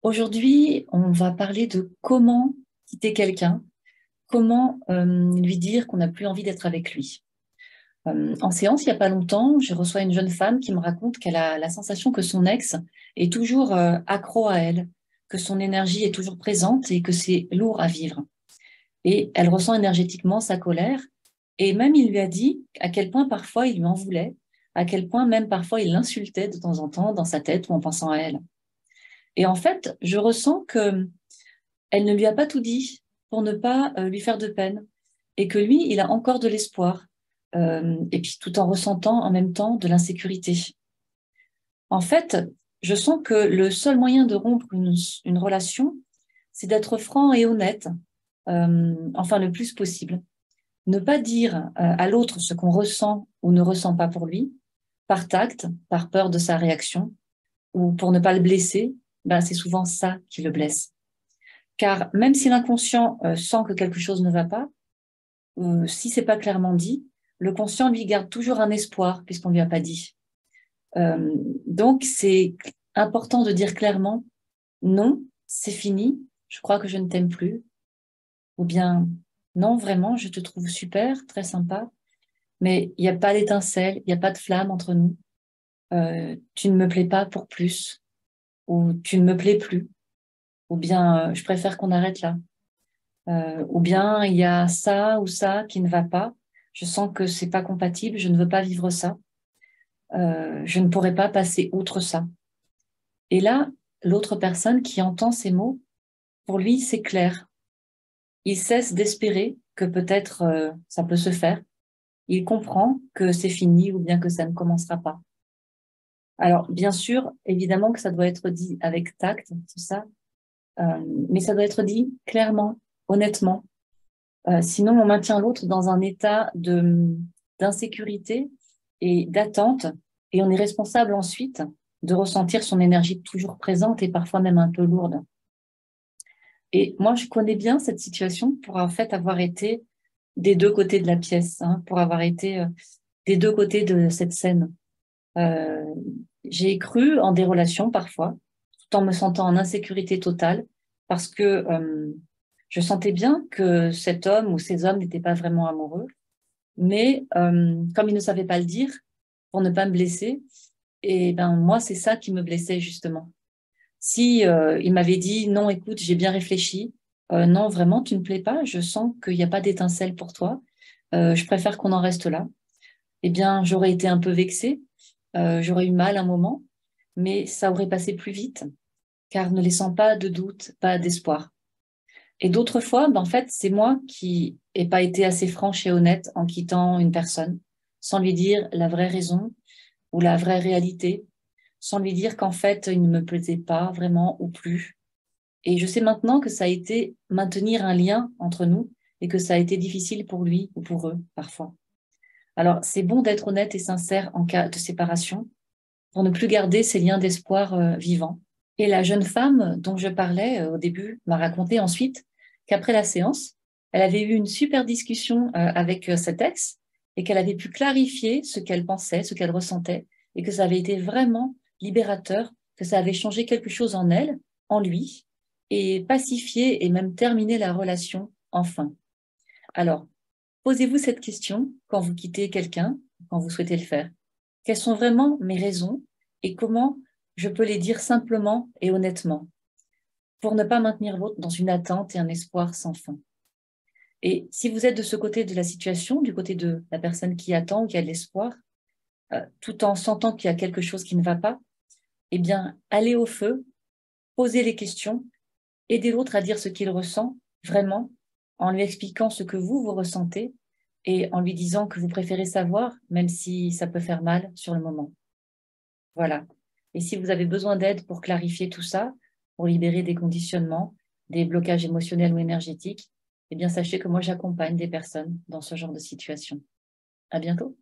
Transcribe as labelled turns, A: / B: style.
A: Aujourd'hui, on va parler de comment quitter quelqu'un, comment lui dire qu'on n'a plus envie d'être avec lui. En séance, il n'y a pas longtemps, je reçois une jeune femme qui me raconte qu'elle a la sensation que son ex est toujours accro à elle, que son énergie est toujours présente et que c'est lourd à vivre. Et elle ressent énergétiquement sa colère. Et même il lui a dit à quel point parfois il lui en voulait, à quel point même parfois il l'insultait de temps en temps dans sa tête ou en pensant à elle. Et en fait, je ressens que elle ne lui a pas tout dit pour ne pas lui faire de peine et que lui, il a encore de l'espoir et puis tout en ressentant en même temps de l'insécurité. En fait, je sens que le seul moyen de rompre une relation, c'est d'être franc et honnête, enfin le plus possible. Ne pas dire à l'autre ce qu'on ressent ou ne ressent pas pour lui, par tact, par peur de sa réaction ou pour ne pas le blesser, ben, c'est souvent ça qui le blesse. Car même si l'inconscient sent que quelque chose ne va pas, si c'est pas clairement dit, le conscient lui garde toujours un espoir puisqu'on lui a pas dit. Euh, donc c'est important de dire clairement non, c'est fini, je crois que je ne t'aime plus, ou bien non, vraiment, je te trouve super, très sympa, mais il n'y a pas d'étincelle, il n'y a pas de flamme entre nous. Tu ne me plais pas pour plus, ou tu ne me plais plus, ou bien je préfère qu'on arrête là. Ou bien il y a ça ou ça qui ne va pas. Je sens que c'est pas compatible, je ne veux pas vivre ça. Je ne pourrais pas passer outre ça. Et là, l'autre personne qui entend ces mots, pour lui, c'est clair. Il cesse d'espérer que peut-être ça peut se faire. Il comprend que c'est fini ou bien que ça ne commencera pas. Alors, bien sûr, évidemment que ça doit être dit avec tact, tout ça, mais ça doit être dit clairement, honnêtement. Sinon, on maintient l'autre dans un état d'insécurité et d'attente, et on est responsable ensuite de ressentir son énergie toujours présente et parfois même un peu lourde. Et moi, je connais bien cette situation pour en fait avoir été des deux côtés de la pièce, hein, pour avoir été des deux côtés de cette scène. Euh, j'ai cru en des relations parfois, tout en me sentant en insécurité totale, parce que je sentais bien que cet homme ou ces hommes n'étaient pas vraiment amoureux, mais comme ils ne savaient pas le dire, pour ne pas me blesser, et ben moi, c'est ça qui me blessait justement. Si il m'avait dit non, écoute, j'ai bien réfléchi, non, vraiment, tu ne plais pas, je sens qu'il n'y a pas d'étincelle pour toi, je préfère qu'on en reste là, eh bien, j'aurais été un peu vexée, j'aurais eu mal un moment, mais ça aurait passé plus vite, car ne laissant pas de doute, pas d'espoir. Et d'autres fois, ben, en fait, c'est moi qui n'ai pas été assez franche et honnête en quittant une personne, sans lui dire la vraie raison ou la vraie réalité, sans lui dire qu'en fait, il ne me plaisait pas vraiment ou plus. Et je sais maintenant que ça a été maintenir un lien entre nous et que ça a été difficile pour lui ou pour eux parfois. Alors, c'est bon d'être honnête et sincère en cas de séparation pour ne plus garder ces liens d'espoir vivants. Et la jeune femme dont je parlais au début m'a raconté ensuite qu'après la séance, elle avait eu une super discussion avec cet ex et qu'elle avait pu clarifier ce qu'elle pensait, ce qu'elle ressentait et que ça avait été vraiment libérateur, que ça avait changé quelque chose en elle, en lui et pacifié et même terminé la relation enfin. Alors, posez-vous cette question quand vous quittez quelqu'un, quand vous souhaitez le faire. Quelles sont vraiment mes raisons et comment je peux les dire simplement et honnêtement pour ne pas maintenir l'autre dans une attente et un espoir sans fin. Et si vous êtes de ce côté de la situation, du côté de la personne qui attend ou qui a de l'espoir, tout en sentant qu'il y a quelque chose qui ne va pas, eh bien, allez au feu, posez les questions, aidez l'autre à dire ce qu'il ressent vraiment, en lui expliquant ce que vous ressentez et en lui disant que vous préférez savoir, même si ça peut faire mal sur le moment. Voilà. Et si vous avez besoin d'aide pour clarifier tout ça, pour libérer des conditionnements, des blocages émotionnels ou énergétiques, eh bien, sachez que moi, j'accompagne des personnes dans ce genre de situation. À bientôt.